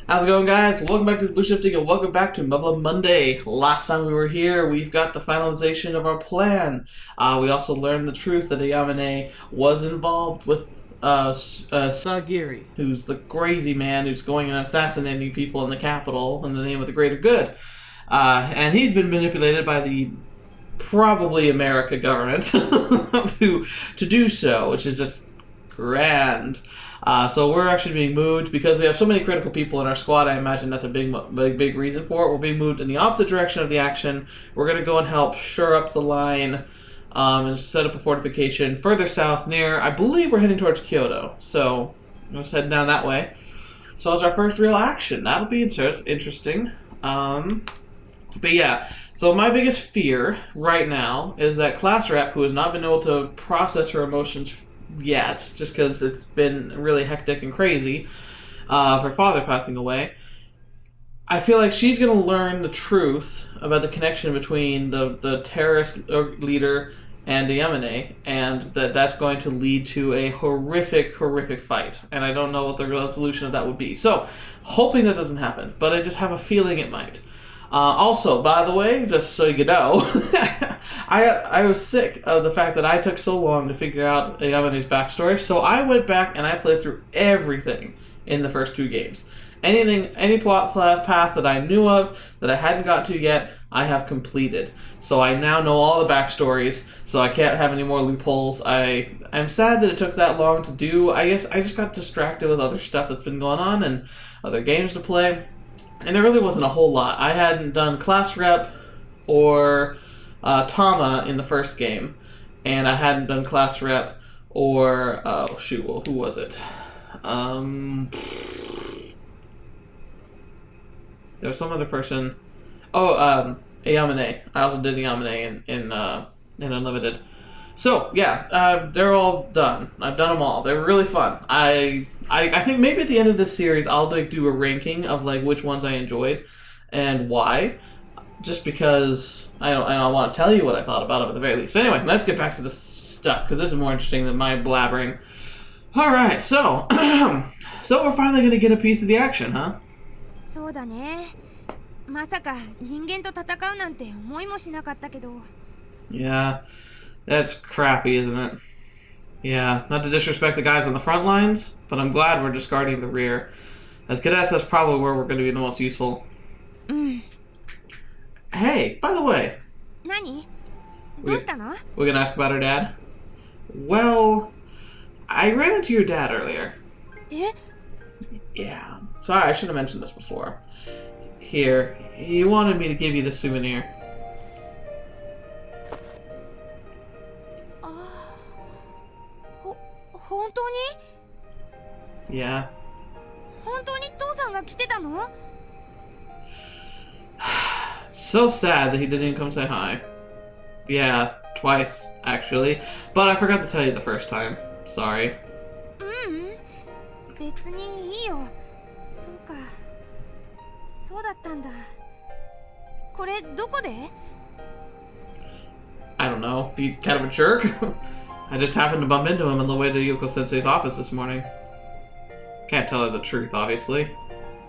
How's it going, guys? Welcome back to TheBlueShifting and welcome back to Muv-Luv Monday. Last time we were here, we've got the finalization of our plan. We also learned the truth that Yamane was involved with Sagiri, who's the crazy man who's going and assassinating people in the capital in the name of the greater good. And he's been manipulated by the probably America government to do so, which is just grand. So we're actually being moved because we have so many critical people in our squad. I imagine that's a big reason for it. We're being moved in the opposite direction of the action. We're going to go and help shore up the line and set up a fortification further south near, I believe we're heading towards Kyoto. So we're just heading down that way. So it's our first real action. That'll be interesting. But yeah, so my biggest fear right now is that class rep, who has not been able to process her emotions yet, just because it's been really hectic and crazy of her father passing away, I feel like she's going to learn the truth about the connection between the terrorist leader and the Yamane, and that's going to lead to a horrific fight. And I don't know what the resolution of that would be. So, hoping that doesn't happen, but I just have a feeling it might. Also, by the way, just so you know, I was sick of the fact that I took so long to figure out Yamane's backstory, so I went back and I played through everything in the first two games. Any plot path that I knew of that I hadn't got to yet, I have completed. So I now know all the backstories, so I can't have any more loopholes. I'm sad that it took that long to do. I guess I just got distracted with other stuff that's been going on and other games to play. And there really wasn't a whole lot. I hadn't done class rep or Tama in the first game, and I hadn't done class rep or who was it? There was some other person. Yamane. I also did Yamane in Unlimited. So yeah, they're all done. I've done them all. They were really fun. I think maybe at the end of this series I'll do a ranking of like which ones I enjoyed and why, just because I don't want to tell you what I thought about it at the very least. But anyway, let's get back to this stuff because this is more interesting than my blabbering. All right, so so we're finally gonna get a piece of the action, huh? そうだね。まさか人間と戦うなんて思いもしなかったけど。Yeah, that's crappy, isn't it? Yeah, not to disrespect the guys on the front lines, but I'm glad we're just guarding the rear. As cadets, that's probably where we're going to be the most useful. Hey, by the way. 何? どうしたの? We're going to ask about our dad? Well, I ran into your dad earlier. Eh? Yeah. Sorry, I should have mentioned this before. Here, he wanted me to give you this souvenir. Yeah. 本当に父さんが来てたの? So sad that he didn't even come say hi. Yeah, twice, actually. But I forgot to tell you the first time. Sorry. 別にいいよ。そうか。そうだったんだ。これどこで? I don't know. He's kind of a jerk. I just happened to bump into him on the way to Yoko Sensei's office this morning. Can't tell her the truth, obviously.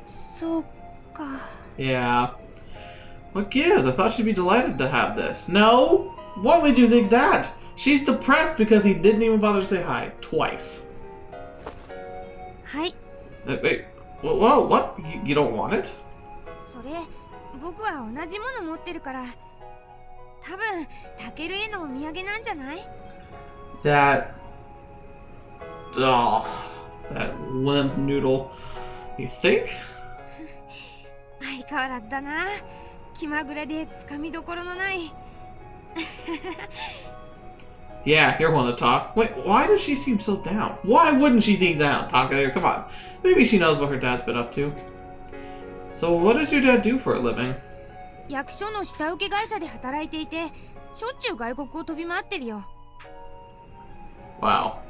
そうか. Yeah. What gives? I thought she'd be delighted to have this. No? What would you think that? She's depressed because he didn't even bother to say hi. Twice. はい. Wait. Whoa, what? You don't want it? それ、僕は同じもの持ってるから。多分、タケルへのお土産なんじゃない? That limp noodle. You think? 相変わらずだな。気まぐれでつかみどころのない。Yeah, you're one to talk. Wait, why does she seem so down? Why wouldn't she seem down? Takeru, come on. Maybe she knows what her dad's been up to. So, what does your dad do for a living? 役所の下請け会社で働いていて、しょっちゅう外国を飛び回ってるよ。Wow.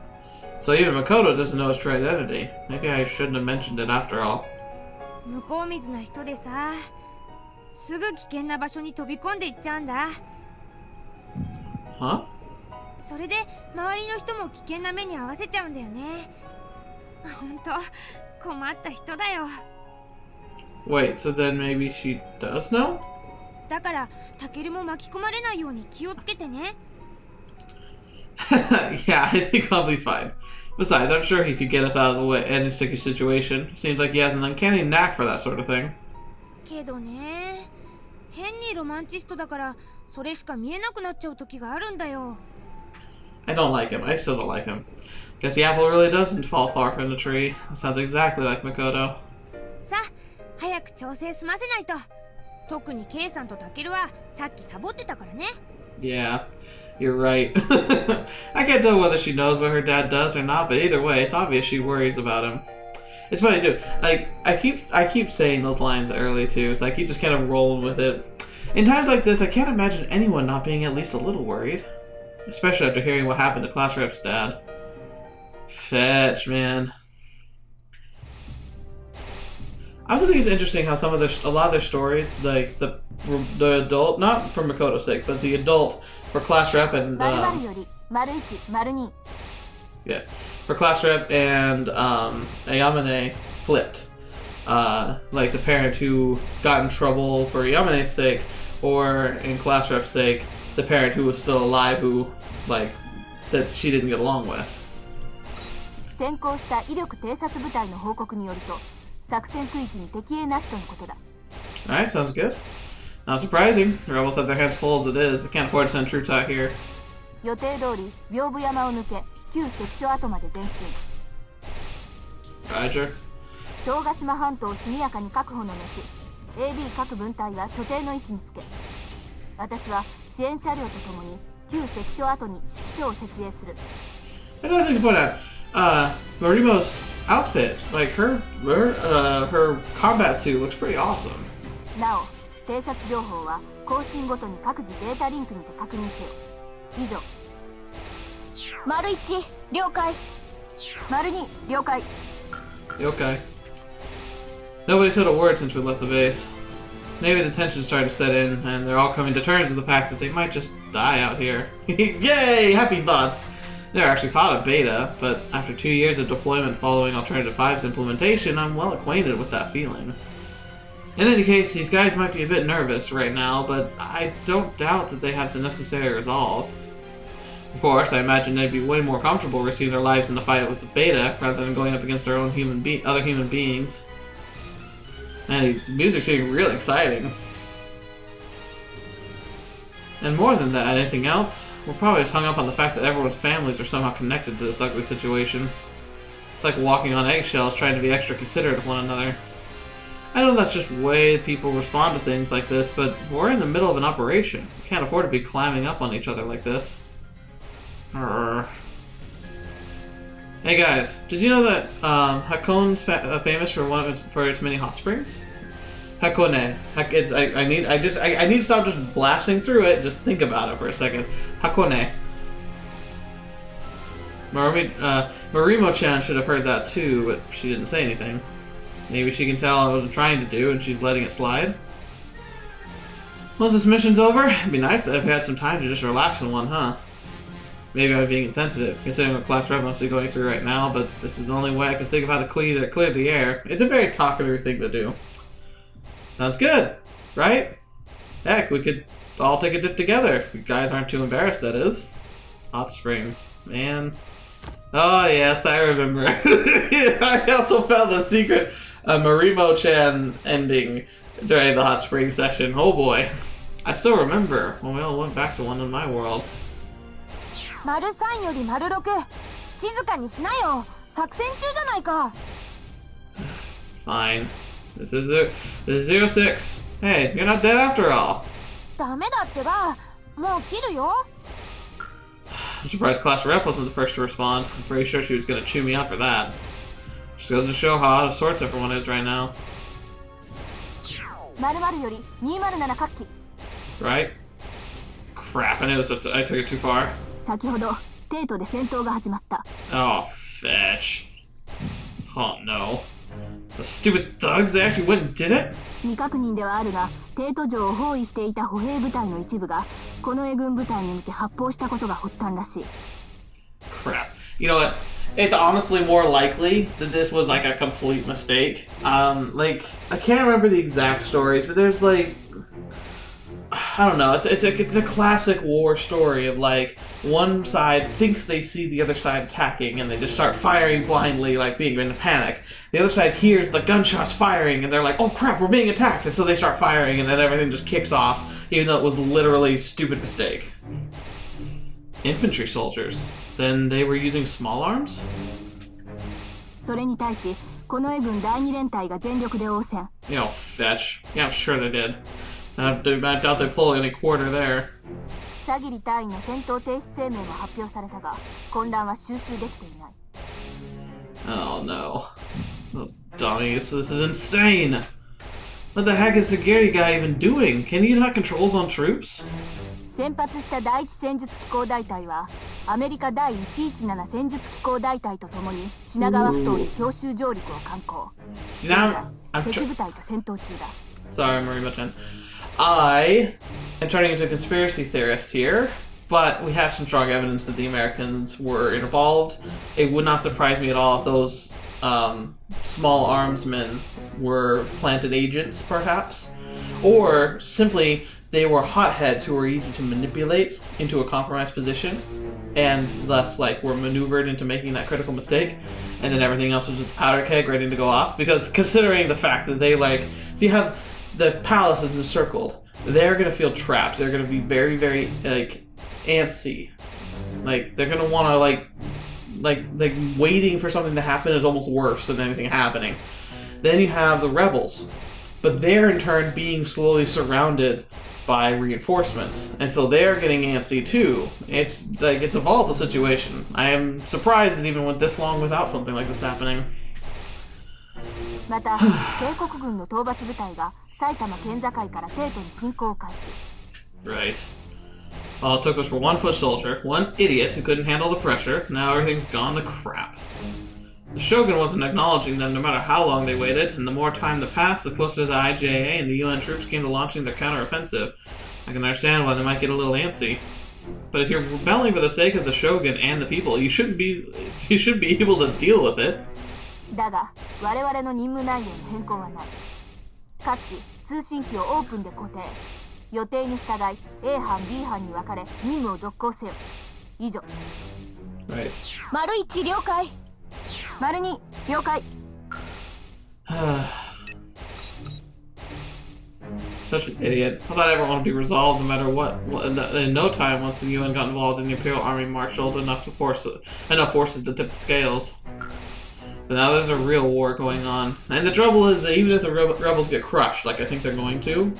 So even Makoto doesn't know his true identity. Maybe I shouldn't have mentioned it after all. 向こう水な人でさ、すぐ危険な場所に飛び込んでいっちゃうんだ。Huh? それで周りの人も危険な目に遭わせちゃうんだよね。本当困った人だよ。Wait, so then maybe she does know? だからタケルも巻き込まれないように気をつけてね。Yeah, I think I'll be fine. Besides, I'm sure he could get us out of the way any sticky situation. Seems like he has an uncanny knack for that sort of thing. けどね、変にロマンチストだからそれしか見えなくなっちゃう時があるんだよ。I don't like him. I still don't like him. Guess the apple really doesn't fall far from the tree. That sounds exactly like Makoto. さあ、早く調整済ませないと。特にケイさんとタケルはさっきサボってたからね。Yeah, you're right. I can't tell whether she knows what her dad does or not, but either way, it's obvious she worries about him. It's funny too. Like I keep saying those lines early too. It's like he just kind of rolling with it. In times like this, I can't imagine anyone not being at least a little worried, especially after hearing what happened to Class Rep's dad. Fetch, man. I also think it's interesting how a lot of their stories, like the adult, not for Makoto's sake, but the adult for Class Rep and yes, for Class Rep and Ayamane flipped. Like the parent who got in trouble for Yamane's sake, or in Class Rep's sake, the parent who was still alive who, like, that she didn't get along with. 先行した威力偵察部隊の報告によると、作戦区域に敵影なしとのことだ。Alright, sounds good. Not surprising. The rebels have their hands full as it is. They can't afford to send troops out here. 予定通り、屏風山を抜け、旧関所跡まで前進。Roger. 東ヶ島半島を速やかに確保の後、AB 各分隊は所定の位置につけ、私は支援車両とともに旧関所跡に指揮所を設営する。Another thing to point out. Marimo's outfit, like her combat suit looks pretty awesome. なお、偵察情報は更新ごとに各自データリンクにて確認せよ。以上。丸1、了解。丸2、了解。Okay. Nobody said a word since we left the base. Maybe the tension started to set in, and they're all coming to terms with the fact that they might just die out here. Yay! Happy thoughts! Never actually thought of beta, but after 2 years of deployment following Alternative 5's implementation, I'm well acquainted with that feeling. In any case, these guys might be a bit nervous right now, but I don't doubt that they have the necessary resolve. Of course, I imagine they'd be way more comfortable risking their lives in the fight with the beta rather than going up against their own other human beings. Man, the music's getting really exciting. And more than that, anything else? We're probably just hung up on the fact that everyone's families are somehow connected to this ugly situation. It's like walking on eggshells trying to be extra considerate of one another. I know that's just the way people respond to things like this, but we're in the middle of an operation. We can't afford to be climbing up on each other like this. Urgh. Hey guys, did you know that Hakone's famous for its many hot springs? Hakone. I need to stop just blasting through it. Just think about it for a second. Hakone. Marimo-chan should have heard that too, but she didn't say anything. Maybe she can tell what I'm trying to do and she's letting it slide. Once this mission's over, it'd be nice to have had some time to just relax in one, huh? Maybe I'm being insensitive, considering what Class Rep must be going through right now, but this is the only way I can think of how to clear the air. It's a very talkative thing to do. Sounds good, right? Heck, we could all take a dip together, if you guys aren't too embarrassed, that is. Hot springs, man. Oh yes, I remember. I also found the secret Marimo-chan ending during the hot spring session. Oh boy. I still remember when we all went back to one in my world. 丸3より丸6、静かにしなよ。作戦中じゃないか。Fine. This is 06. Hey, you're not dead after all. ダメだってば。もう切るよ。I'm surprised Class Rep wasn't the first to respond. I'm pretty sure she was gonna chew me out for that. Just goes to show how out of sorts everyone is right now. 丸々より207各機。Right? Crap, I took it too far. 先ほど、帝都で戦闘が始まった。Oh, fetch. Oh no. The stupid thugs, they actually went and did it? 未確認ではあるが、帝都城を包囲していた歩兵部隊の一部が、この江軍部隊に向け発砲したことが発端らしい。Crap. You know what? It's honestly more likely that this was like a complete mistake. Like I can't remember the exact stories, but there's like I don't know. It's a classic war story of like one side thinks they see the other side attacking and they just start firing blindly, like being in a panic. The other side hears the gunshots firing and they're like, "Oh crap, we're being attacked!" And so they start firing, and then everything just kicks off, even though it was literally a stupid mistake. Infantry soldiers. Then they were using small arms? それに対し、近衛軍第二連隊が全力で応戦。You know, fetch. Yeah, I'm sure they did. I doubt they pull any quarter there. サギリ隊員の戦闘停止声明も発表されたが、混乱は収拾できていない。Oh no. Those dummies. This is insane! What the heck is Sagiri guy even doing? Can he not controls on troops? 先発した第一戦術機構大隊はアメリカ第117戦術機構大隊とともに品川埠頭に強襲上陸を敢行。See, now I'm敵部隊と戦闘中だ。 Sorry, Marie Button. I am turning into a conspiracy theorist here, but we have some strong evidence that the Americans were involved. It would not surprise me at all if those small armsmen were planted agents, perhaps, or simply they were hotheads who were easy to manipulate into a compromised position, and thus, like, were maneuvered into making that critical mistake, and then everything else was just a powder keg ready to go off. Because considering the fact that they, like, so you have the palace is encircled, they're gonna feel trapped. They're gonna be very, very, like, antsy. Like, they're gonna wanna, like waiting for something to happen is almost worse than anything happening. Then you have the rebels, but they're in turn being slowly surrounded by reinforcements, and so they're getting antsy too. It's like it's a volatile situation. I am surprised it even went this long without something like this happening. また、帝国軍の討伐部隊が埼玉県境から帝都に侵攻を開始。 Right. All it took was for one foot soldier, one idiot who couldn't handle the pressure. Now everything's gone to crap. The Shogun wasn't acknowledging them no matter how long they waited, and the more time that passed, the closer the IJA and the UN troops came to launching their counteroffensive. I can understand why they might get a little antsy. But if you're rebelling for the sake of the Shogun and the people, you should be able to deal with it. だが、我々の任務内容の変更はない。各機、通信機をオープンで固定。予定に従い、A 班、B 班に分かれ、任務を続行せよ。以上。Right. 丸1了解。丸2了解。Such an idiot. I thought everyone would be resolved no matter what. In no time, once the UN got involved and the Imperial Army marshaled enough forces to tip the scales. But now there's a real war going on. And the trouble is that even if the rebels get crushed, like I think they're going to,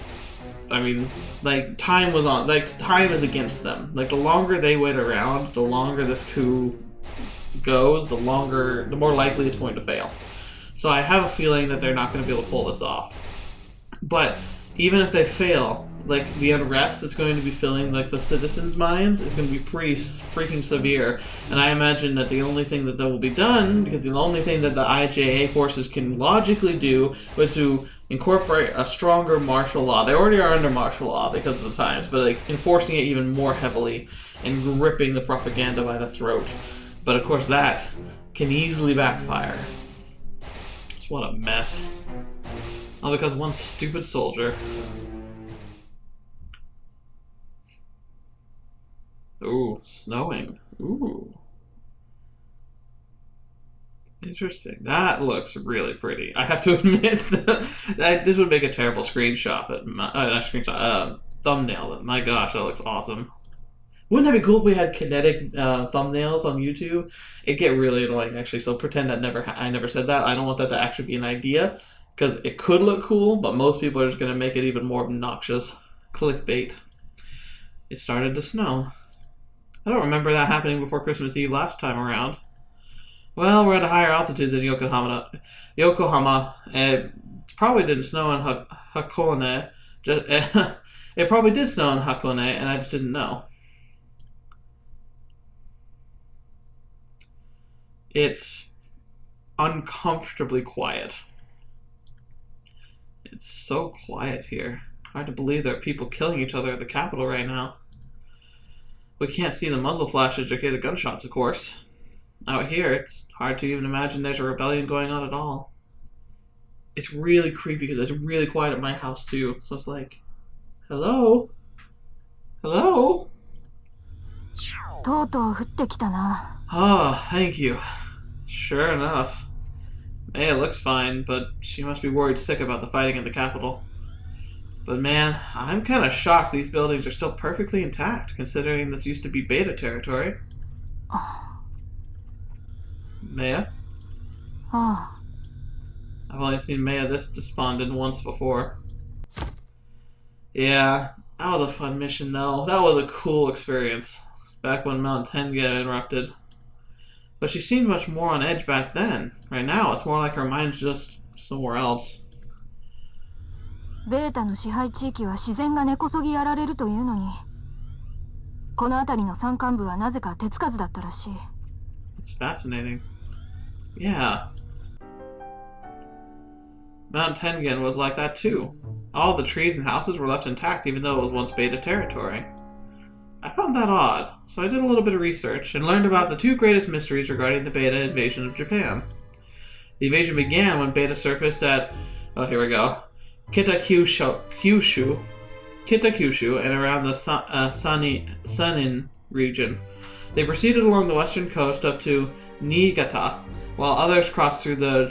I mean, like, time is against them. Like, the longer they wait around, the longer this coup goes, the more likely it's going to fail. So I have a feeling that they're not going to be able to pull this off. But even if they fail, like, the unrest that's going to be filling, like, the citizens' minds is going to be pretty freaking severe. And I imagine that the only thing that will be done, because the only thing that the IJA forces can logically do, was to incorporate a stronger martial law. They already are under martial law because of the times, but, like, enforcing it even more heavily and gripping the propaganda by the throat. But, of course, that can easily backfire. Just what a mess. All because one stupid soldier. Ooh, snowing. Ooh. Interesting. That looks really pretty. I have to admit that this would make a terrible screenshot, thumbnail. My gosh, that looks awesome. Wouldn't that be cool if we had kinetic thumbnails on YouTube? It'd get really annoying, actually, so pretend that I never said that. I don't want that to actually be an idea, because it could look cool, but most people are just going to make it even more obnoxious. Clickbait. It started to snow. I don't remember that happening before Christmas Eve last time around. Well, we're at a higher altitude than Yokohama. It probably didn't snow in Hakone. It probably did snow in Hakone, and I just didn't know. It's uncomfortably quiet. It's so quiet here. Hard to believe there are people killing each other at the Capitol right now. We can't see the muzzle flashes or hear the gunshots, of course. Out here, it's hard to even imagine there's a rebellion going on at all. It's really creepy because it's really quiet at my house too. So it's like, hello? Hello? とうとう降ってきたな。 Oh, thank you. Sure enough. Meiya looks fine, but she must be worried sick about the fighting in the capital. But man, I'm kind of shocked these buildings are still perfectly intact, considering this used to be beta territory. Meiya? Ah. I've only seen Meiya this despondent once before. Yeah, that was a fun mission though. That was a cool experience. Back when Mount 10 got interrupted. But she seemed much more on edge back then. Right now, it's more like her mind's just somewhere else. ベータの支配地域は自然が根こそぎやられるというのに、この辺りの山間部はなぜか手つかずだったらしい。 It's fascinating. Yeah. Mount Tengen was like that too. All the trees and houses were left intact even though it was once beta territory. I found that odd, so I did a little bit of research and learned about the two greatest mysteries regarding the beta invasion of Japan. The invasion began when beta surfaced at, oh here we go, Kitakyushu and around the Sanin region. They proceeded along the western coast up to Niigata, while others crossed through the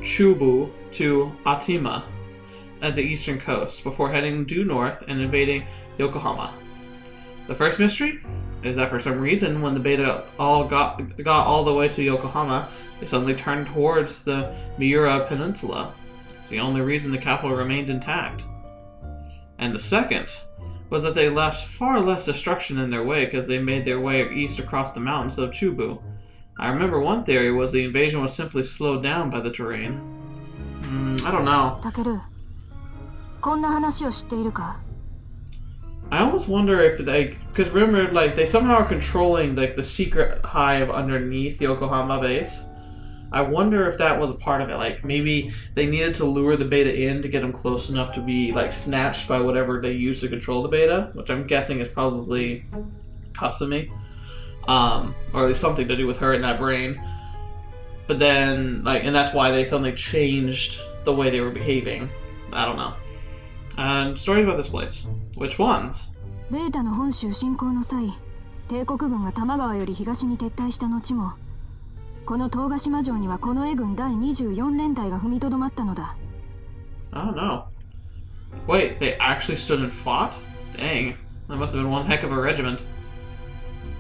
Chubu to Atima at the eastern coast before heading due north and invading Yokohama. The first mystery is that for some reason, when the beta all got all the way to Yokohama, they suddenly turned towards the Miura Peninsula. It's the only reason the capital remained intact. And the second was that they left far less destruction in their wake as they made their way east across the mountains of Chubu. I remember one theory was the invasion was simply slowed down by the terrain. I don't know. Takeru, こんな話を知っているか? I almost wonder if because remember, like, they somehow are controlling, like, the secret hive underneath Yokohama base. I wonder if that was a part of it. Like, maybe they needed to lure the beta in to get them close enough to be, like, snatched by whatever they used to control the beta, which I'm guessing is probably Kasumi. Or at least something to do with her in that brain. But then, like, and that's why they suddenly changed the way they were behaving. I don't know. And stories about this place. Which ones? ベータの本州侵攻の際、帝国軍が多摩川より東に撤退した後も、この東ヶ島城にはこの絵軍第24連隊が踏みとどまったのだ。Oh no. Wait, they actually stood and fought? Dang, that must have been one heck of a regiment.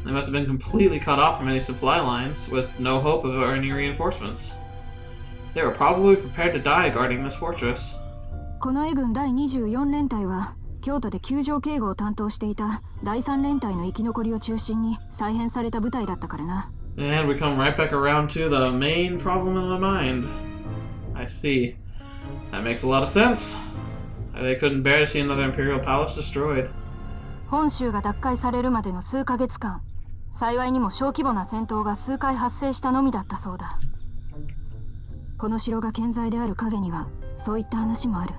They must have been completely cut off from any supply lines, with no hope of any reinforcements. They were probably prepared to die guarding this fortress. この絵軍第24連隊は、京都で救助警護を担当していた第3連隊の生き残りを中心に再編された部隊だったからな。And we come right back around to the main problem in my mind. I see. That makes a lot of sense. They couldn't bear to see another Imperial palace destroyed. 本州が奪回されるまでの数ヶ月間、幸いにも小規模な戦闘が数回発生したのみだったそうだ。この城が健在である陰には、そういった話もある。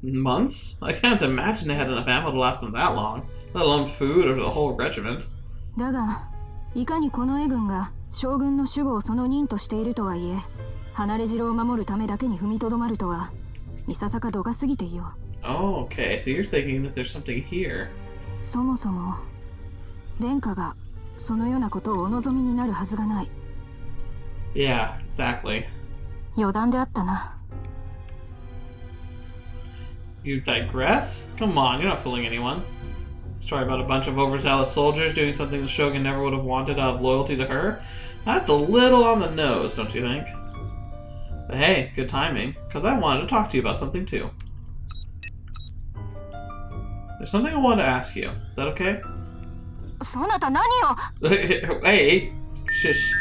Months? I can't imagine they had enough ammo to last them that long, let alone food or the whole regiment. だが、いかにこの絵軍が将軍の守護をその任としているとはいえ、離れ城を守るためだけに踏みとどまるとは、いささか度が過ぎていよう。Oh, okay, so you're thinking that there's something here. そもそも、殿下がそのようなことをお望みになるはずがない。Yeah, exactly. 余談であったな。You digress? Come on, you're not fooling anyone. Story about a bunch of overzealous soldiers doing something the Shogun never would have wanted out of loyalty to her? That's a little on the nose, don't you think? But hey, good timing, because I wanted to talk to you about something too. There's something I wanted to ask you. Is that okay? そなた何を Hey, shush.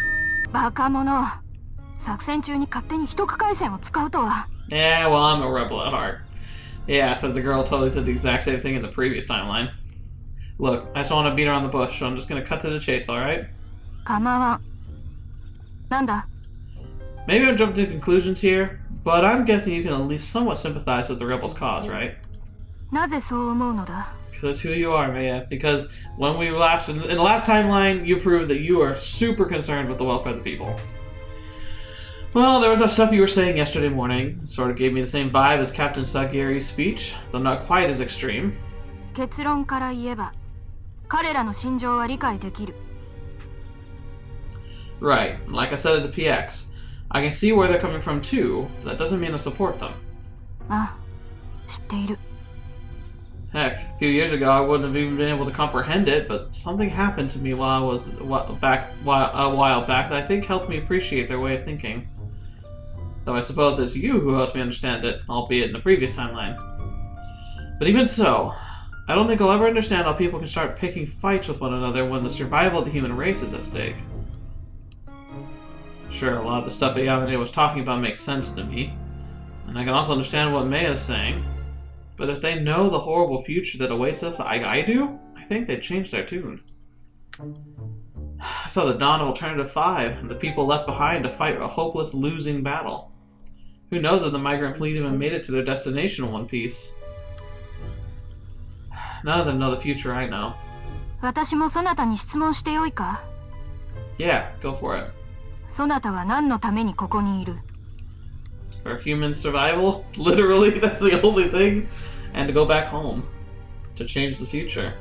バカ者。作戦中に勝手に秘匿回線を使うとは。Yeah, well, I'm a rebel at heart. Yeah, says the girl totally did the exact same thing in the previous timeline. Look, I just don't want to beat around the bush, so I'm just gonna cut to the chase, alright? 構わん。なんだ Maybe I'm jumping to conclusions here, but I'm guessing you can at least somewhat sympathize with the rebels' cause, right? なぜそう思うのだ? Because that's who you are, Meiya. Because when we last in the last timeline, you proved that you are super concerned with the welfare of the people. Well, there was that stuff you were saying yesterday morning. Sort of gave me the same vibe as Captain Sagiri's speech, though not quite as extreme. 結論から言えば、彼らの心情は理解できる。Right. Like I said at the PX, I can see where they're coming from too, but that doesn't mean I support them. あ、知っている。Heck, a few years ago I wouldn't have even been able to comprehend it, but something happened to me a while back that I think helped me appreciate their way of thinking. Though I suppose it's you who helped me understand it, albeit in the previous timeline. But even so, I don't think I'll ever understand how people can start picking fights with one another when the survival of the human race is at stake. Sure, a lot of the stuff Yamane was talking about makes sense to me, and I can also understand what Meiya is saying. But if they know the horrible future that awaits us, I do, I think they'd change their tune. I saw the dawn of Alternative 5, and the people left behind to fight a hopeless losing battle. Who knows if the migrant fleet even made it to their destination in one piece. None of them know the future I know. 私もそなたに質問してよいか? Yeah, go for it. そなたは何のためにここにいる? For human survival? Literally, that's the only thing? And to go back home. To change the future.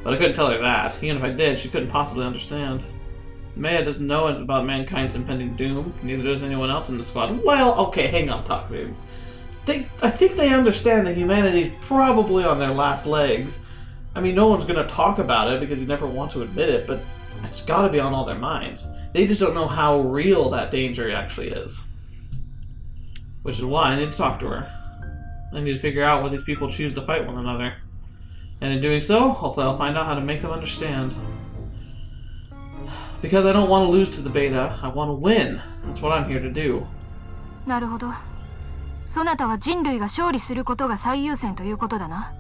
But I couldn't tell her that. Even if I did, she couldn't possibly understand. Meiya doesn't know about mankind's impending doom. Neither does anyone else in the squad. Well, okay, hang on, Takeru. I think they understand that humanity's probably on their last legs. I mean, no one's gonna talk about it because you never want to admit it, but it's gotta be on all their minds. They just don't know how real that danger actually is. Which is why I need to talk to her. I need to figure out why these people choose to fight one another. And in doing so, hopefully I'll find out how to make them understand. Because I don't want to lose to the beta, I want to win. That's what I'm here to do. なるほど。そなたは人類が勝利することが最優先ということだな。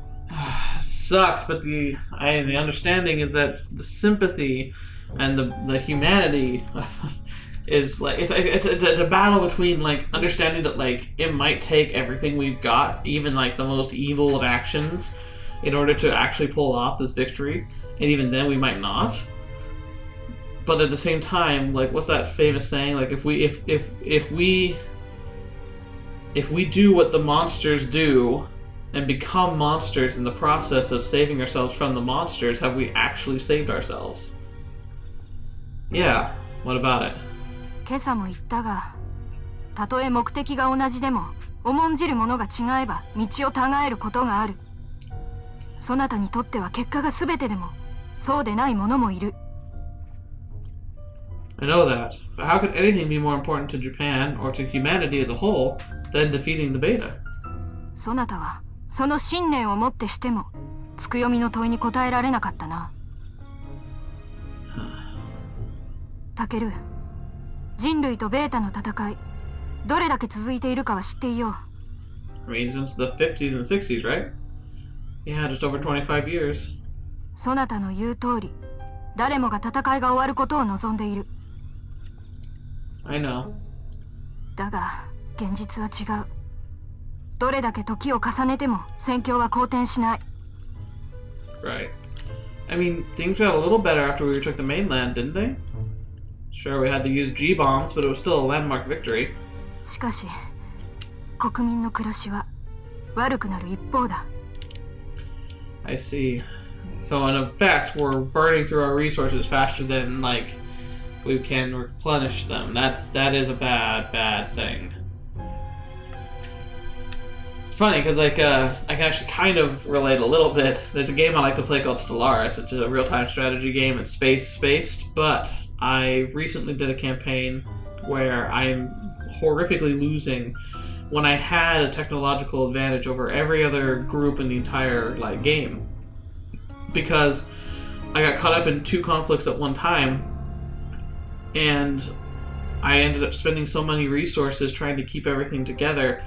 Sucks, but the understanding is that the sympathy and the humanity is like it's a battle between like understanding that like it might take everything we've got, even like the most evil of actions, in order to actually pull off this victory, and even then we might not. But at the same time, like what's that famous saying? Like if we do what the monsters do and become monsters in the process of saving ourselves from the monsters, have we actually saved ourselves? Yeah, what about it? 今朝も言ったが、たとえ目的が同じでも、重んじるものが違えば道を違えることがある。そなたにとっては結果が全てでも、そうでないものもいる。I know that, but how could anything be more important to Japan or to humanity as a whole than defeating the beta? そなたはその信念をもってしても、つくよみの問いに答えられなかったな。タケル、人類とベータの戦い、どれだけ続いているかは知っていよう。I mean, since the 50s and 60s, right? Yeah, just over 25 years. そなたの言う通り、誰もが戦いが終わることを望んでいる。I know. だが、現実は違う。どれだけ時を重ねても戦況は好転しない。Right. I mean, things got a little better after we retook the mainland, didn't they? Sure, we had to use G-bombs, but it was still a landmark victory. しかし、国民の暮らしは悪くなる一方だ。I see. So in effect, we're burning through our resources faster than, like, we can replenish them. That is a bad thing. It's funny, because, like, I can actually kind of relate a little bit. There's a game I like to play called Stellaris. It's a real-time strategy game. It's space-based, but I recently did a campaign where I'm horrifically losing when I had a technological advantage over every other group in the entire, like, game. Because I got caught up in two conflicts at one time, and I ended up spending so many resources trying to keep everything together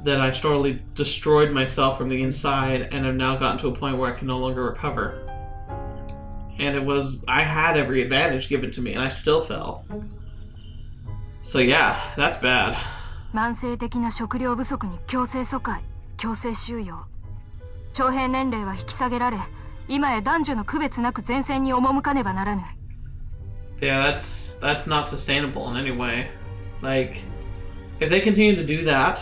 that I totally destroyed myself from the inside, and have now gotten to a point where I can no longer recover. And I had every advantage given to me, and I still fell. So yeah, that's bad. 慢性的な食料不足に強制疎開、強制収容。徴兵年齢は引き下げられ、今へ男女の区別なく前線に赴かねばならぬ。Yeah, that's not sustainable in any way. Like, if they continue to do that,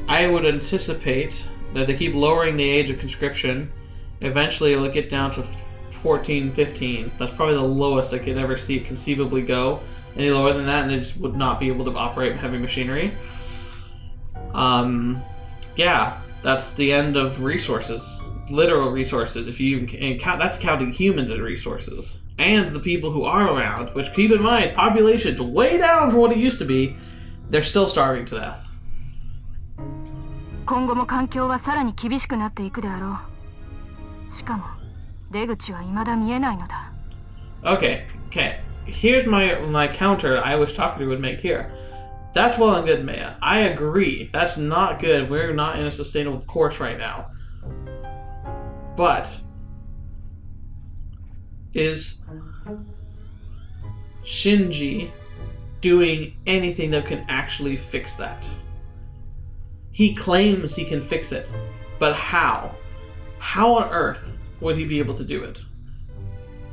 I would anticipate that they keep lowering the age of conscription. Eventually it'll get down to 14, 15. That's probably the lowest I could ever see it conceivably go. Any lower than that, and they just would not be able to operate heavy machinery. Yeah, that's the end of resources. Literal resources, if you even count, that's counting humans as resources. And the people who are around, which, keep in mind, population's way down from what it used to be, they're still starving to death. 今後も環境はさらに厳しくなっていくであろう。しかも、出口は未だ見えないのだ。Okay. Here's my counter I wish Takeru would make here. That's well and good, Meiya. I agree. That's not good. We're not in a sustainable course right now. But is Shinji doing anything that can actually fix that? He claims he can fix it, but how? How on earth would he be able to do it?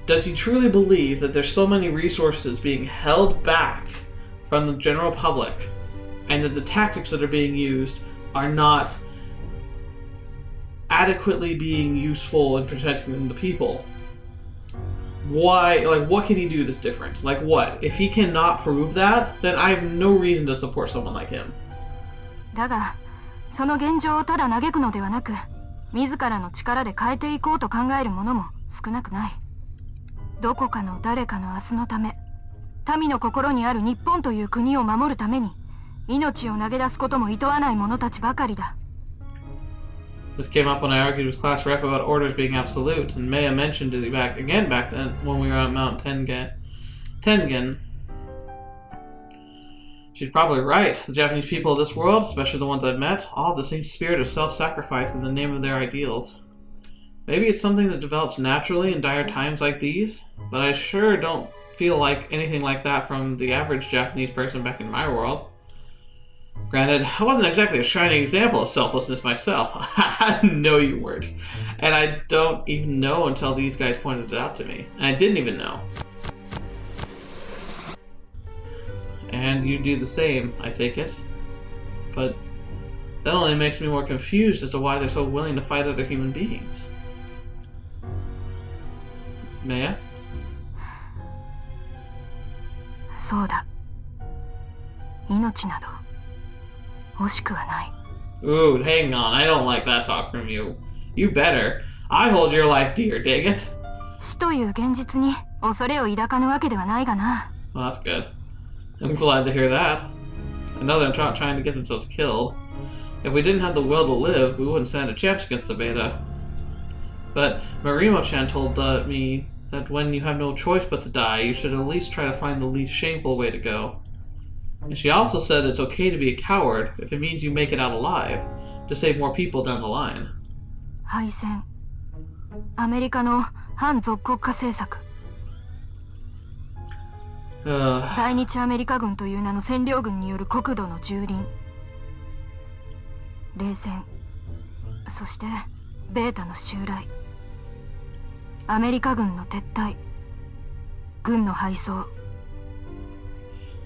Does he truly believe that there's so many resources being held back from the general public, and that the tactics that are being used are not adequately being useful in protecting the people? Why, like, what can he do that's different? Like, what? If he cannot prove that, then I have no reason to support someone like him. だが、その現状をただ嘆くのではなく、自らの力で変えていこうと考える者も少なくない。どこかの誰かの明日のため、民の心にある日本という国を守るために、命を投げ出すことも厭わない者たちばかりだ。This came up when I argued with Class Rep about orders being absolute, and Meiya mentioned it back then when we were on Mount Tengen. She's probably right. The Japanese people of this world, especially the ones I've met, all have the same spirit of self-sacrifice in the name of their ideals. Maybe it's something that develops naturally in dire times like these, but I sure don't feel like anything like that from the average Japanese person back in my world. Granted, I wasn't exactly a shining example of selflessness myself. I know you weren't. And I don't even know until these guys pointed it out to me. And I didn't even know. And you do the same, I take it. But that only makes me more confused as to why they're so willing to fight other human beings. Meiya? そうだ。命など欲しくはない。 Ooh, hang on. I don't like that talk from you. You better. I hold your life dear, dang it. 死という現実に恐れを抱かぬわけではないがな。 Well, that's good. I'm glad to hear that. I know they're trying to get themselves killed. If we didn't have the will to live, we wouldn't stand a chance against the beta. But Marimo-chan told me that when you have no choice but to die, you should at least try to find the least shameful way to go. And she also said it's okay to be a coward if it means you make it out alive, to save more people down the line. 敗戦。アメリカの反属国家政策。在日アメリカ軍という名の占領軍による国土の蹂躙。冷戦。そしてベータの襲来。アメリカ軍の撤退。軍の敗走。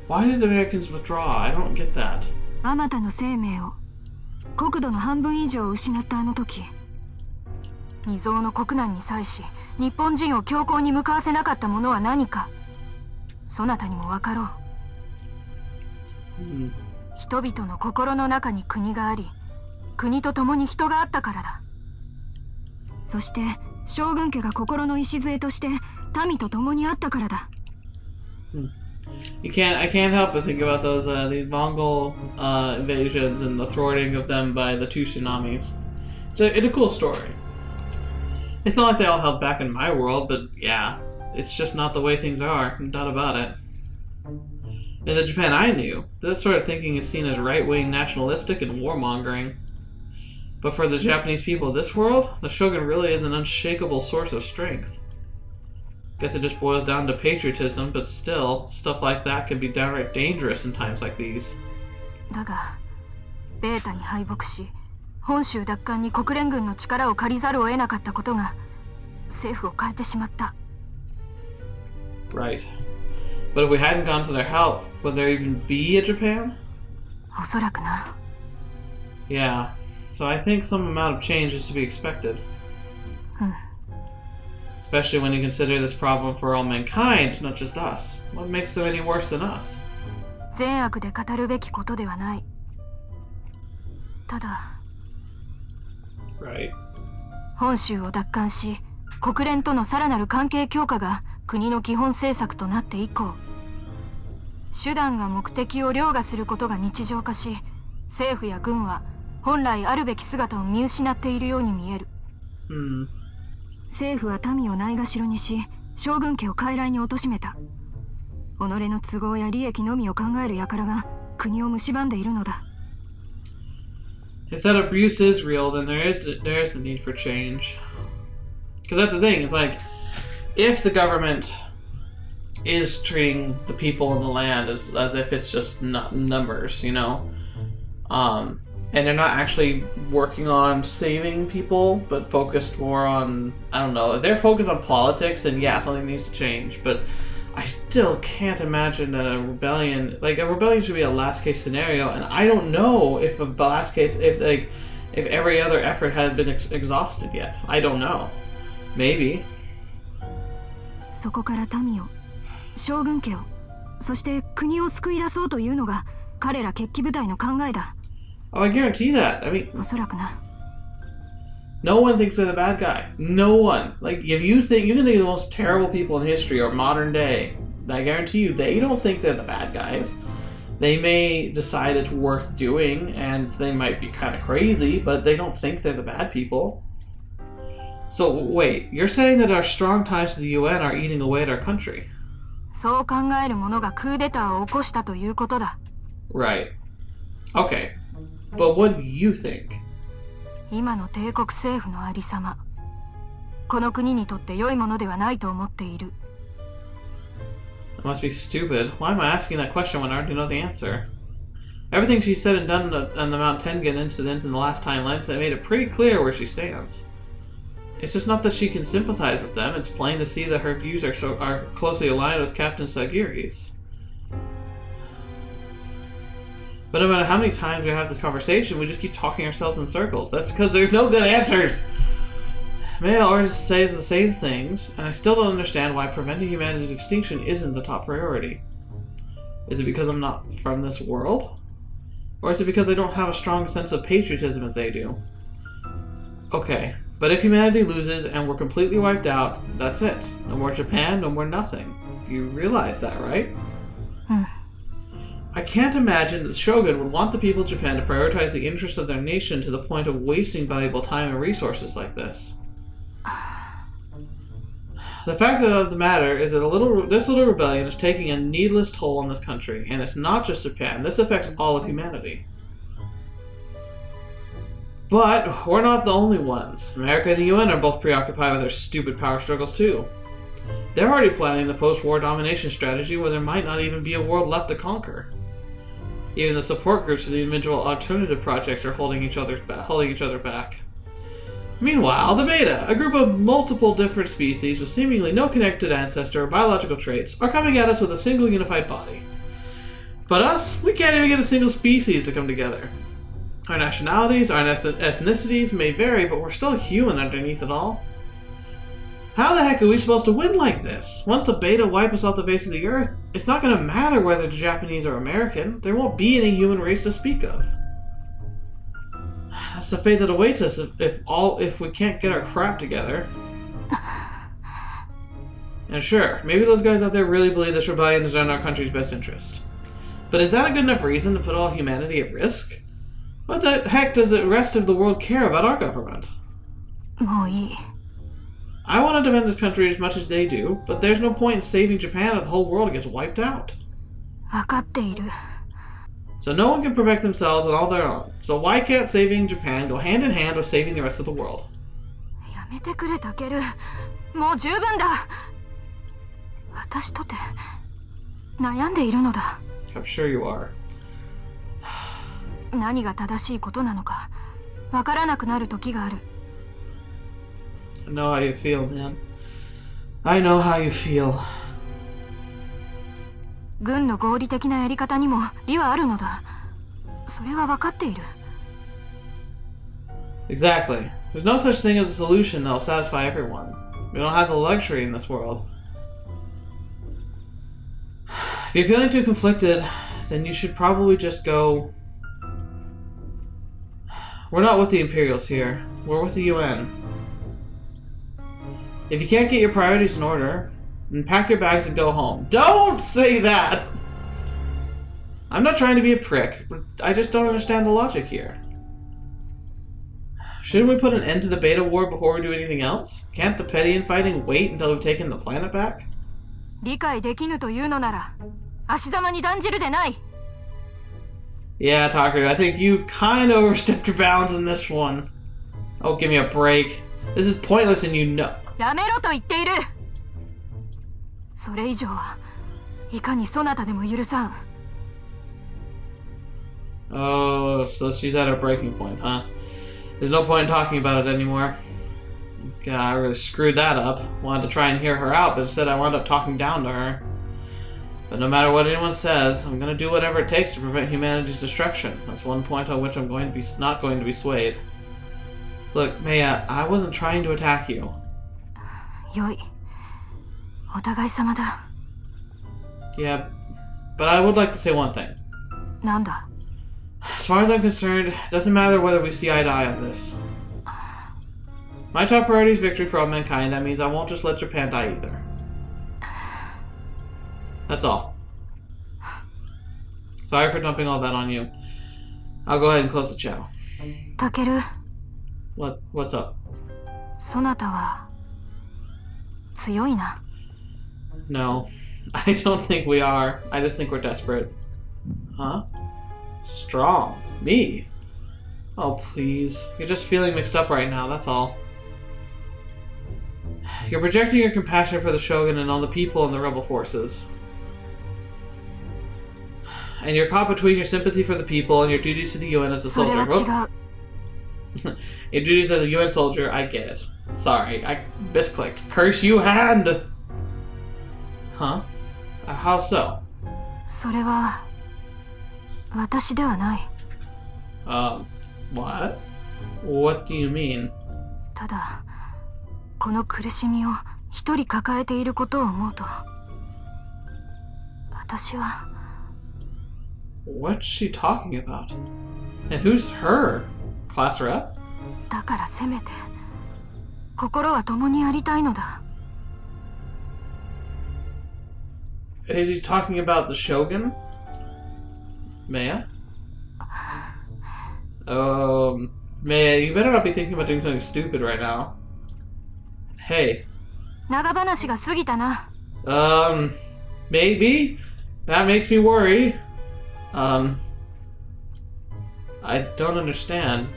Why did the Americans withdraw? I don't get that. あまたの生命を国土の半分以上失ったあの時、未曾有の国難に際し日本人を強行に向かわせなかったものは何か、そなたにも分かろう。人々の心の中に国があり、国と共に人があったからだ。そして将軍家が心の礎として民と共にあったからだ。I can't help but think about those the Mongol invasions and the thwarting of them by the two tsunamis. It's a cool story. It's not like they all held back in my world, but yeah, it's just not the way things are. No doubt about it. In the Japan I knew, this sort of thinking is seen as right-wing nationalistic and warmongering. But for the Japanese people of this world, the shogun really is an unshakable source of strength. Guess it just boils down to patriotism, but still, stuff like that can be downright dangerous in times like these. だが、ベータに敗北し、本州奪還に国連軍の力を借りざるを得なかったことが政府を変えてしまった。 Right. But if we hadn't gone to their help, would there even be a Japan? おそらくな。 Yeah. So I think some amount of change is to be expected. うん。 Especially when you consider this problem for all mankind, not just us. What makes them any worse than us? 善悪で語るべきことではない。ただ、 Right. 本州を奪還し、国連とのさらなる関係強化が国の基本政策となって以降、手段が目的を凌駕することが日常化し、政府や軍は本来あるべき姿を見失っているように見える。政府は民をないがしろにし、将軍家を傀儡に貶めた。己の都合や利益のみを考える輩が国を蝕んでいるのだ。If that abuse is real, then there is a need for change. Because that's the thing, it's like, if the government is treating the people in the land as if it's just not numbers, you know, and they're not actually working on saving people, but focused more on, I don't know, if they're focused on politics, then yeah, something needs to change, but I still can't imagine that a rebellion should be a last case scenario, and I don't know if if every other effort had been exhausted yet. I don't know. Maybe. そこから民を、将軍家を、そして国を救い出そうというのが彼ら決起部隊の考えだ。Oh, I guarantee that. I mean, おそらくな。 no one thinks they're the bad guy. No one. Like, if you can think of the most terrible people in history or modern day, I guarantee you, they don't think they're the bad guys. They may decide it's worth doing, and they might be kind of crazy, but they don't think they're the bad people. So, wait, you're saying that our strong ties to the UN are eating away at our country? そう考える者がクーデターを起こしたということだ。 Right. Okay. But what do you think? 今の帝国政府のありさま、この国にとって良いものではないと思っている。 It must be stupid. Why am I asking that question when I already know the answer? Everything she said and done on the Mount Tengen incident in the last timelines have made it pretty clear where she stands. It's just not that she can sympathize with them, it's plain to see that her views are closely aligned with Captain Sagiri's. But no matter how many times we have this conversation, we just keep talking ourselves in circles. That's because there's no good answers! Meiya always says the same things, and I still don't understand why preventing humanity's extinction isn't the top priority. Is it because I'm not from this world? Or is it because I don't have a strong sense of patriotism as they do? Okay, but if humanity loses and we're completely wiped out, that's it. No more Japan, no more nothing. You realize that, right? I can't imagine that the Shogun would want the people of Japan to prioritize the interests of their nation to the point of wasting valuable time and resources like this. The fact of the matter is that this little rebellion is taking a needless toll on this country, and it's not just Japan. This affects all of humanity. But we're not the only ones. America and the UN are both preoccupied with their stupid power struggles too. They're already planning the post-war domination strategy where there might not even be a world left to conquer. Even the support groups for the individual alternative projects are holding each other back. Meanwhile, the Beta, a group of multiple different species with seemingly no connected ancestor or biological traits, are coming at us with a single unified body. But us, we can't even get a single species to come together. Our nationalities, our ethnicities may vary, but we're still human underneath it all. How the heck are we supposed to win like this? Once the Beta wipe us off the face of the earth, it's not going to matter whether they're Japanese or American. There won't be any human race to speak of. That's the fate that awaits us if we can't get our crap together. And sure, maybe those guys out there really believe this rebellion is in our country's best interest. But is that a good enough reason to put all humanity at risk? What the heck does the rest of the world care about our government? もういい。 I want to defend this country as much as they do, but there's no point in saving Japan if the whole world gets wiped out. 分かっている。 So no one can protect themselves on all their own. So why can't saving Japan go hand in hand with saving the rest of the world? やめてくれ、タケル。もう十分だ。私とて悩んでいるのだ。 I'm sure you are. 何が正しいことなのか、わからなくなる時がある。 I know how you feel, man. I know how you feel. 軍の合理的なやり方にも利はあるのだ。それは分かっている。 Exactly. There's no such thing as a solution that'll satisfy everyone. We don't have the luxury in this world. If you're feeling too conflicted, then you should probably just go... We're not with the Imperials here. We're with the UN. If you can't get your priorities in order, then pack your bags and go home. Don't say that! I'm not trying to be a prick, but I just don't understand the logic here. Shouldn't we put an end to the beta war before we do anything else? Can't the petty infighting wait until we've taken the planet back? 理解できぬというのなら足玉に断じるでない。 Yeah, Takeru, I think you kind of overstepped your bounds in this one. Oh, give me a break. This is pointless and you know... やめろと言っている。それ以上はいかにそなたでも許さん。 Oh, so she's at her breaking point, huh? There's no point in talking about it anymore. God, I really screwed that up. Wanted to try and hear her out, but instead I wound up talking down to her. But no matter what anyone says, I'm gonna do whatever it takes to prevent humanity's destruction. That's one point on which I'm not going to be swayed. Look, Meiya, I wasn't trying to attack you. よい。お互い様だ。 Yeah, but I would like to say one thing. なんだ。 As far as I'm concerned, it doesn't matter whether we see eye to eye on this. My top priority is victory for all mankind. That means I won't just let Japan die either. That's all. Sorry for dumping all that on you. I'll go ahead and close the channel. タケル、 What's up? そなたは強いな。 No, I don't think we are. I just think we're desperate. Huh? Strong? Me? Oh, please. You're just feeling mixed up right now, that's all. You're projecting your compassion for the Shogun and all the people in the rebel forces. And you're caught between your sympathy for the people and your duties to the UN as a それ soldier. は違う。 Your duties as a UN soldier, I get it. Sorry, I misclicked. Curse you, hand! Huh? How so? それは私ではない。 What? What do you mean? ただこの苦しみを一人抱えていることを思うと私は。 What's she talking about? And who's her? Class rep? だからせめて心は共にありたいのだ。 Is he talking about the Shogun? Meiya? Meiya, you better not be thinking about doing something stupid right now. Hey. 長話が過ぎたな。 Maybe? That makes me worry. I don't understand.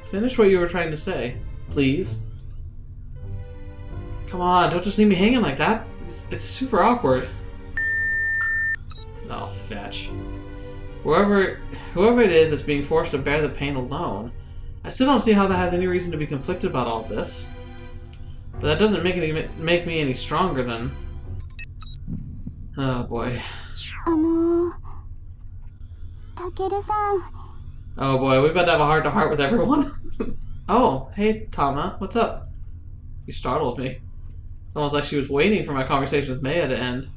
Finish what you were trying to say, please. Come on, don't just leave me hanging like that. It's super awkward. Oh, fetch. Whoever it is that's being forced to bear the pain alone, I still don't see how that has any reason to be conflicted about all this. But that doesn't make me any stronger than... Oh boy. タケルさん。 Oh boy, we about to have a heart-to-heart with everyone. Oh, hey Tama, what's up? You startled me. It's almost like she was waiting for my conversation with Meiya to end.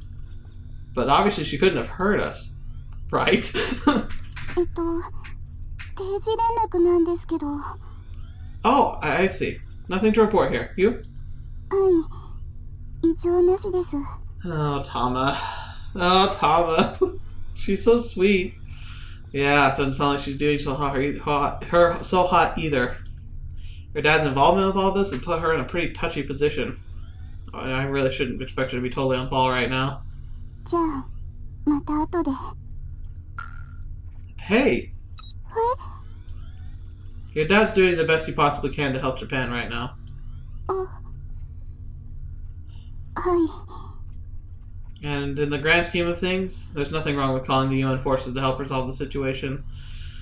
But obviously she couldn't have heard us. Right? 定時連絡なんですけど。 Oh, I see. Nothing to report here. You? 異常なしです。 Oh, Tama. Oh, Tama. She's so sweet. Yeah, it doesn't sound like she's doing so hot either. Her dad's involvement with all this and put her in a pretty touchy position. I really shouldn't expect her to be totally on ball right now. じゃあ、また後で。 Hey! Your dad's doing the best he possibly can to help Japan right now. はい。 And in the grand scheme of things, there's nothing wrong with calling the UN forces to help resolve the situation.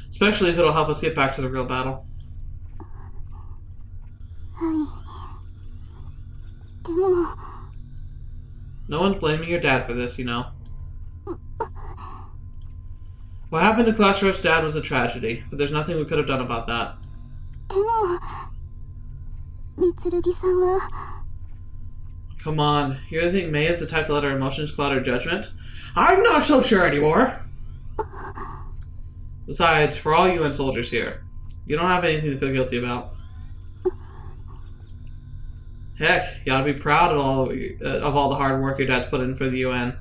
Especially if it'll help us get back to the real battle. でも No one's blaming your dad for this, you know. What happened to Classro's dad was a tragedy, but there's nothing we could have done about that. でも三剣さんは Come on, you really think Meiya's the type to let her emotions cloud her judgment? I'm not so sure anymore! Besides, we're all UN soldiers here. You don't have anything to feel guilty about. Heck, you ought to be proud of all the hard work your dad's put in for the UN.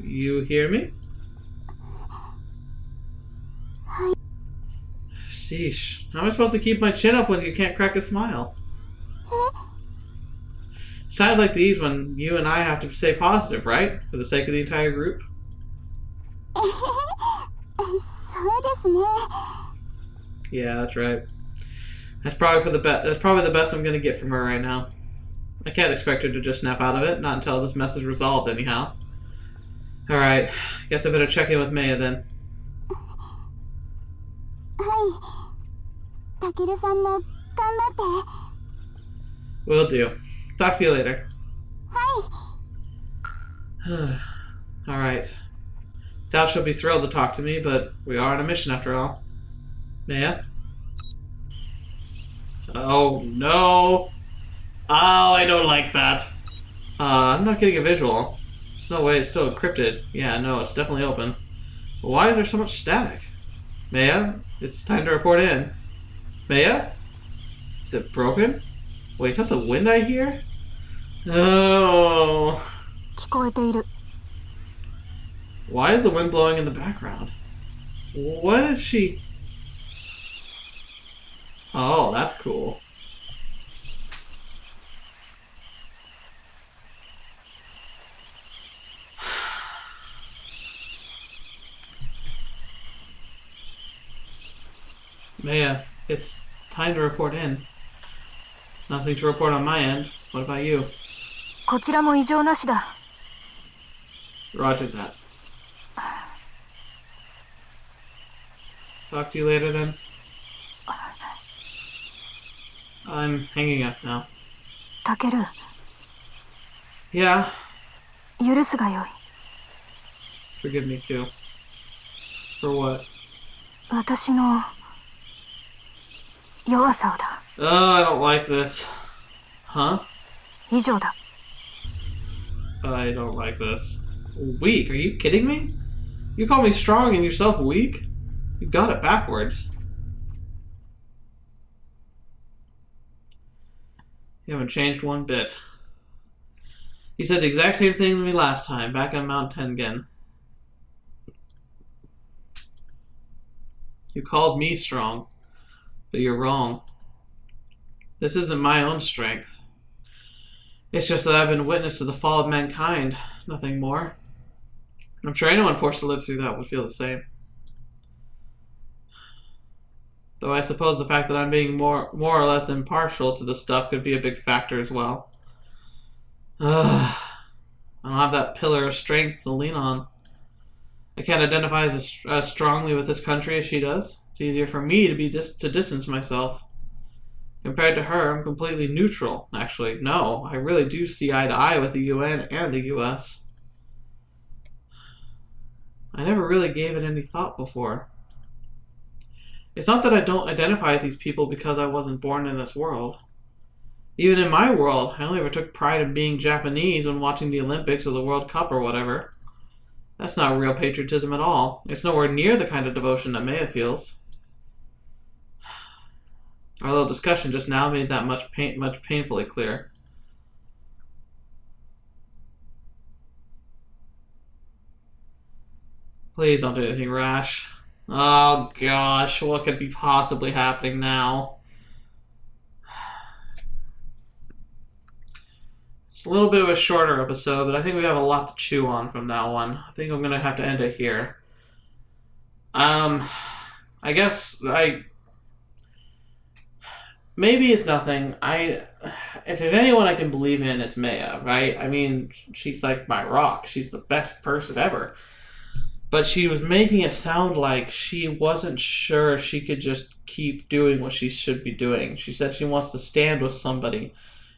You hear me? Sheesh. How am I supposed to keep my chin up when you can't crack a smile? It's times like these when you and I have to stay positive, right? For the sake of the entire group. そうですね Yeah, that's right. That's probably the best I'm gonna get from her right now. I can't expect her to just snap out of it, not until this mess is resolved anyhow. Alright, guess I better check in with Meiya then. はいたけるさんも頑張って Will do. Talk to you later. はい Alright. Doubt she'll be thrilled to talk to me, but we are on a mission after all. Meiya? Oh no! Oh, I don't like that. I'm not getting a visual. There's no way it's still encrypted. Yeah, no, it's definitely open. But why is there so much static? Meiya? It's time to report in. Meiya? Is it broken? Wait, is that the wind I hear? Oh. 聞こえている Why is the wind blowing in the background? What is she... Oh, that's cool. Meiya, it's time to report in. Nothing to report on my end. What about you? こちらも異常なしだ Roger that. Talk to you later then. I'm hanging up now. たける Yeah, 許すがよい forgive me too. For what? 私の弱さをだ Oh, I don't like this. Huh? 以上だ I don't like this. Weak? Are you kidding me? You call me strong and yourself weak? You got it backwards. You haven't changed one bit. You said the exact same thing to me last time, back on Mount Tengen. You called me strong, but you're wrong. This isn't my own strength. It's just that I've been witness to the fall of mankind, nothing more. I'm sure anyone forced to live through that would feel the same. Though I suppose the fact that I'm being more or less impartial to the stuff could be a big factor as well. I don't have that pillar of strength to lean on. I can't identify as strongly with this country as she does. It's easier for me to distance myself. Compared to her, I'm completely neutral. Actually, no, I really do see eye to eye with the UN and the US. I never really gave it any thought before. It's not that I don't identify with these people because I wasn't born in this world. Even in my world, I only ever took pride in being Japanese when watching the Olympics or the World Cup or whatever. That's not real patriotism at all. It's nowhere near the kind of devotion that Meiya feels. Our little discussion just now made that much painfully clear. Please don't do anything rash. Oh gosh, what could be possibly happening now? It's a little bit of a shorter episode, but I think we have a lot to chew on from that one. I think I'm gonna have to end it here. I guess maybe it's nothing. If there's anyone I can believe in, it's Meiya, right? I mean, she's like my rock. She's the best person ever. But she was making it sound like she wasn't sure she could just keep doing what she should be doing. She said she wants to stand with somebody.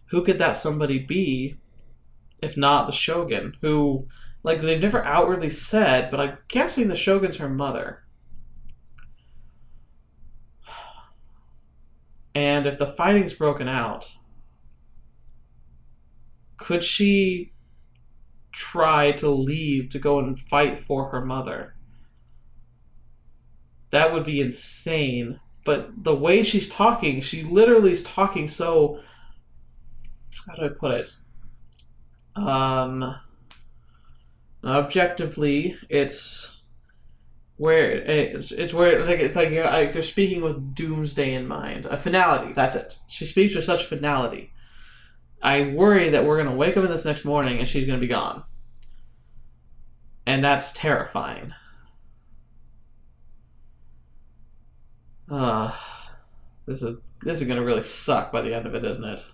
Who could that somebody be if not the Shogun? Who, like, they never outwardly said, but I'm guessing the Shogun's her mother. And if the fighting's broken out, could she try to leave to go and fight for her mother? That would be insane. But the way she's talking, she literally is talking so... How do I put it? Objectively, it's where you're speaking with doomsday in mind, a finality. That's it. She speaks with such finality. I worry that we're gonna wake up in this next morning and she's gonna be gone, and that's terrifying. This is gonna really suck by the end of it, isn't it?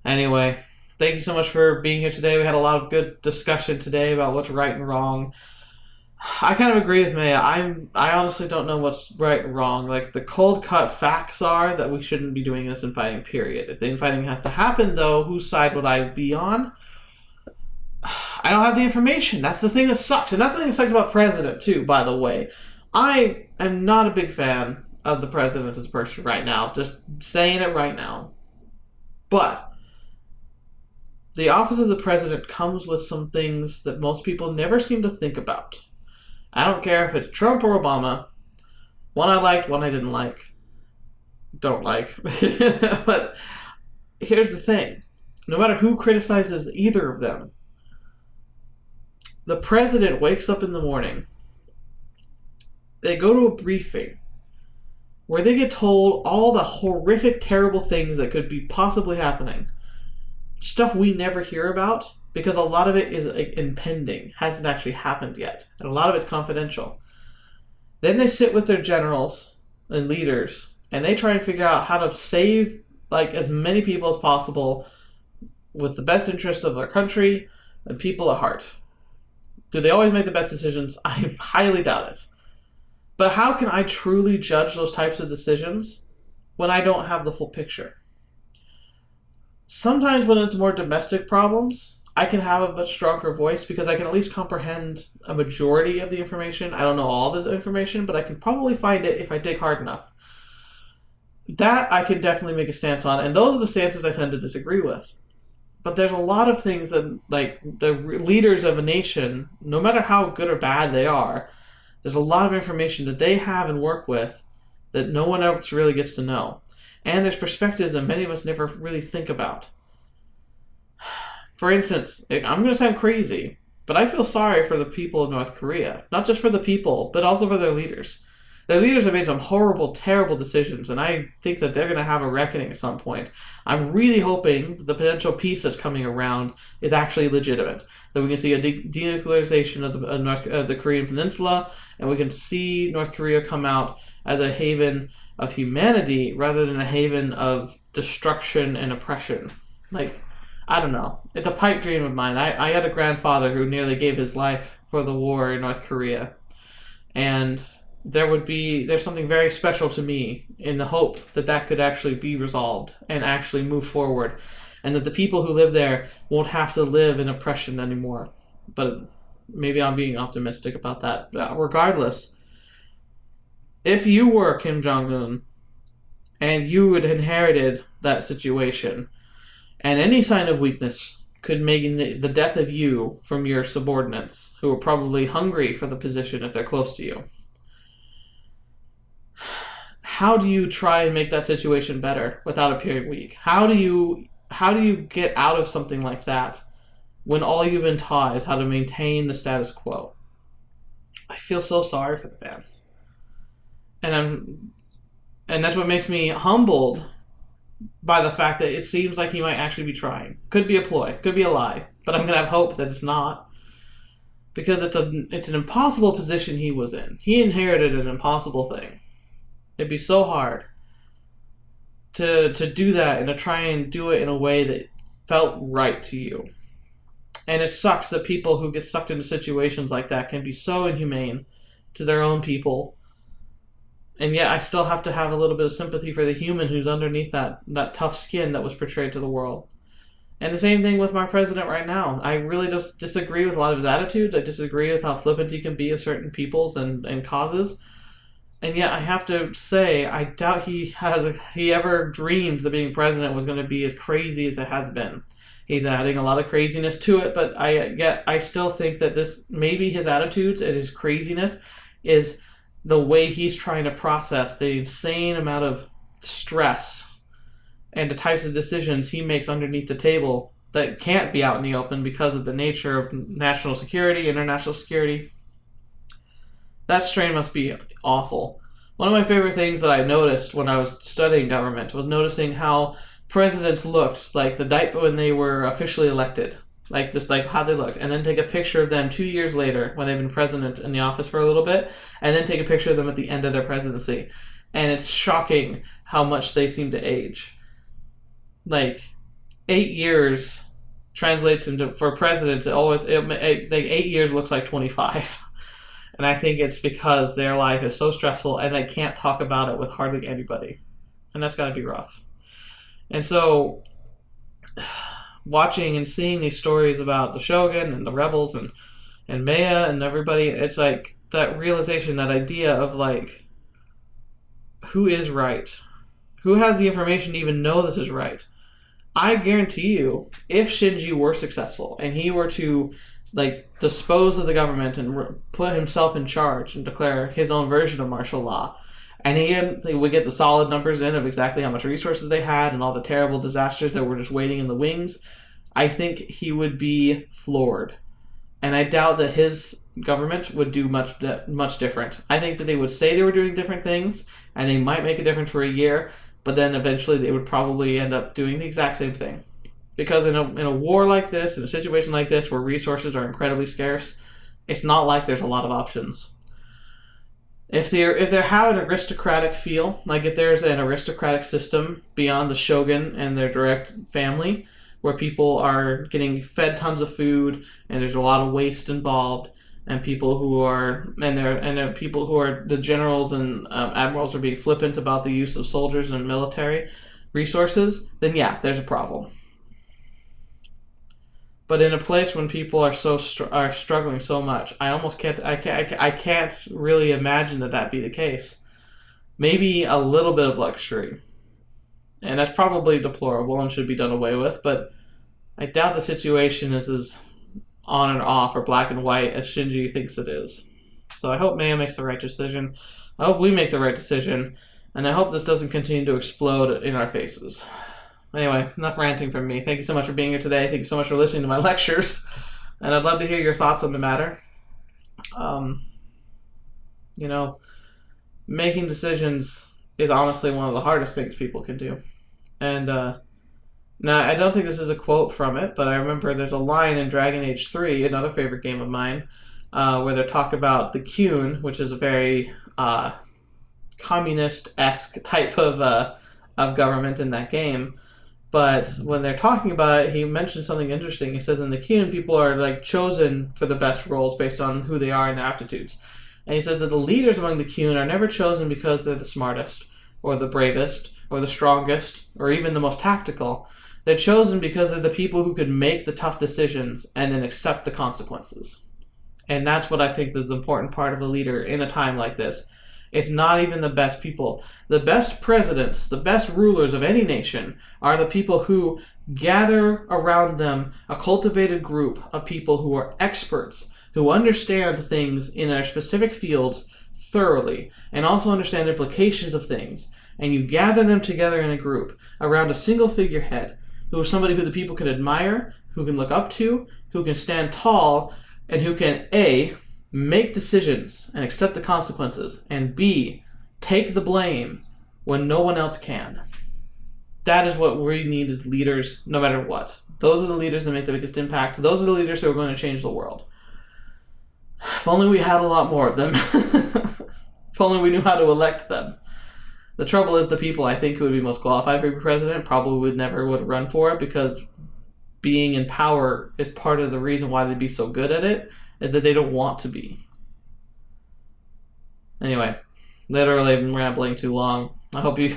Anyway, thank you so much for being here today. We had a lot of good discussion today about what's right and wrong. I kind of agree with Meiya. I honestly don't know what's right and wrong. Like, the cold cut facts are that we shouldn't be doing this infighting, period. If the infighting has to happen, though, whose side would I be on? I don't have the information. That's the thing that sucks. And that's the thing that sucks about President, too, by the way. I am not a big fan of the President as a person right now. Just saying it right now. But the office of the President comes with some things that most people never seem to think about. I don't care if it's Trump or Obama. One I liked, one I didn't like. Don't like. But here's the thing. No matter who criticizes either of them, the president wakes up in the morning. They go to a briefing where they get told all the horrific, terrible things that could be possibly happening. Stuff we never hear about, because a lot of it is impending, hasn't actually happened yet, and a lot of it's confidential. Then they sit with their generals and leaders, and they try and figure out how to save as many people as possible with the best interest of their country and people at heart. Do they always make the best decisions? I highly doubt it. But how can I truly judge those types of decisions when I don't have the full picture? Sometimes when it's more domestic problems, I can have a much stronger voice because I can at least comprehend a majority of the information. I don't know all the information, but I can probably find it if I dig hard enough. That I can definitely make a stance on, and those are the stances I tend to disagree with. But there's a lot of things that, like, the leaders of a nation, no matter how good or bad they are, there's a lot of information that they have and work with that no one else really gets to know. And there's perspectives that many of us never really think about. For instance, I'm going to sound crazy, but I feel sorry for the people of North Korea. Not just for the people, but also for their leaders. Their leaders have made some horrible, terrible decisions, and I think that they're going to have a reckoning at some point. I'm really hoping that the potential peace that's coming around is actually legitimate. That we can see a denuclearization of the Korean Peninsula, and we can see North Korea come out as a haven of humanity rather than a haven of destruction and oppression. Like, I don't know. It's a pipe dream of mine. I had a grandfather who nearly gave his life for the war in North Korea. And there's something very special to me in the hope that that could actually be resolved and actually move forward. And that the people who live there won't have to live in oppression anymore. But maybe I'm being optimistic about that. Regardless, if you were Kim Jong-un and you had inherited that situation, and any sign of weakness could make the death of you from your subordinates, who are probably hungry for the position if they're close to you, how do you try and make that situation better without appearing weak? How do you get out of something like that when all you've been taught is how to maintain the status quo? I feel so sorry for the man. And that's what makes me humbled by the fact that it seems like he might actually be trying. Could be a ploy, could be a lie, but I'm going to have hope that it's not. Because it's an impossible position he was in. He inherited an impossible thing. It'd be so hard to do that and to try and do it in a way that felt right to you. And it sucks that people who get sucked into situations like that can be so inhumane to their own people. And yet I still have to have a little bit of sympathy for the human who's underneath that tough skin that was portrayed to the world. And the same thing with my president right now. I really just disagree with a lot of his attitudes. I disagree with how flippant he can be of certain peoples and causes. And yet I have to say, I doubt he ever dreamed that being president was going to be as crazy as it has been. He's adding a lot of craziness to it, but I still think that this, maybe his attitudes and his craziness is the way he's trying to process the insane amount of stress and the types of decisions he makes underneath the table that can't be out in the open because of the nature of national security, international security. That strain must be awful. One of my favorite things that I noticed when I was studying government was noticing how presidents looked like the night when they were officially elected. Like, just like how they looked. And then take a picture of them 2 years later when they've been president in the office for a little bit. And then take a picture of them at the end of their presidency. And it's shocking how much they seem to age. Like, 8 years translates into, for presidents, like 8 years looks like 25. And I think it's because their life is so stressful and they can't talk about it with hardly anybody. And that's got to be rough. And so, watching and seeing these stories about the Shogun and the rebels and Meiya and everybody, it's like that realization, that idea of like, who is right? Who has the information to even know this is right? I guarantee you, if Shinji were successful and he were to like dispose of the government and put himself in charge and declare his own version of martial law, and he would get the solid numbers in of exactly how much resources they had and all the terrible disasters that were just waiting in the wings, I think he would be floored. And I doubt that his government would do much different. I think that they would say they were doing different things, and they might make a difference for a year, but then eventually they would probably end up doing the exact same thing. Because in a war like this, in a situation like this, where resources are incredibly scarce, it's not like there's a lot of options. If they have an aristocratic feel, like if there's an aristocratic system beyond the shogun and their direct family, where people are getting fed tons of food and there's a lot of waste involved, and people who are people who are the generals and admirals are being flippant about the use of soldiers and military resources, then yeah, there's a problem. But in a place when people are are struggling so much, I can't really imagine that be the case. Maybe a little bit of luxury, and that's probably deplorable and should be done away with. But I doubt the situation is as on and off or black and white as Shinji thinks it is. So I hope Meiya makes the right decision. I hope we make the right decision, and I hope this doesn't continue to explode in our faces. Anyway, enough ranting from me. Thank you so much for being here today. Thank you so much for listening to my lectures. And I'd love to hear your thoughts on the matter. Making decisions is honestly one of the hardest things people can do. And now, I don't think this is a quote from it, but I remember there's a line in Dragon Age 3, another favorite game of mine, where they talk about the Qun, which is a very communist-esque type of government in that game. But when they're talking about it, he mentioned something interesting. He says in the Qun, people are like chosen for the best roles based on who they are and their aptitudes. And he says that the leaders among the Qun are never chosen because they're the smartest, or the bravest, or the strongest, or even the most tactical. They're chosen because they're the people who could make the tough decisions and then accept the consequences. And that's what I think is the important part of a leader in a time like this. It's not even the best people. The best presidents, the best rulers of any nation are the people who gather around them a cultivated group of people who are experts, who understand things in their specific fields thoroughly, and also understand the implications of things. And you gather them together in a group around a single figurehead, who is somebody who the people can admire, who can look up to, who can stand tall, and who can A, make decisions and accept the consequences, and B, take the blame when no one else can. That is what we need as leaders, no matter what. Those are the leaders that make the biggest impact. Those are the leaders who are going to change the world. If only we had a lot more of them. If only we knew how to elect them. The trouble is the people I think who would be most qualified for president probably would never run for it because being in power is part of the reason why they'd be so good at it, is that they don't want to be. Anyway, literally been rambling too long. I hope you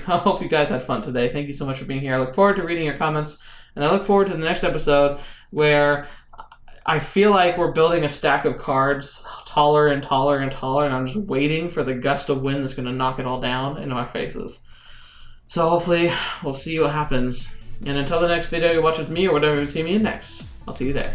guys had fun today. Thank you so much for being here. I look forward to reading your comments, and I look forward to the next episode where I feel like we're building a stack of cards taller and taller and taller, and I'm just waiting for the gust of wind that's going to knock it all down into our faces. So hopefully we'll see what happens. And until the next video you watch with me or whatever you see me in next, I'll see you there.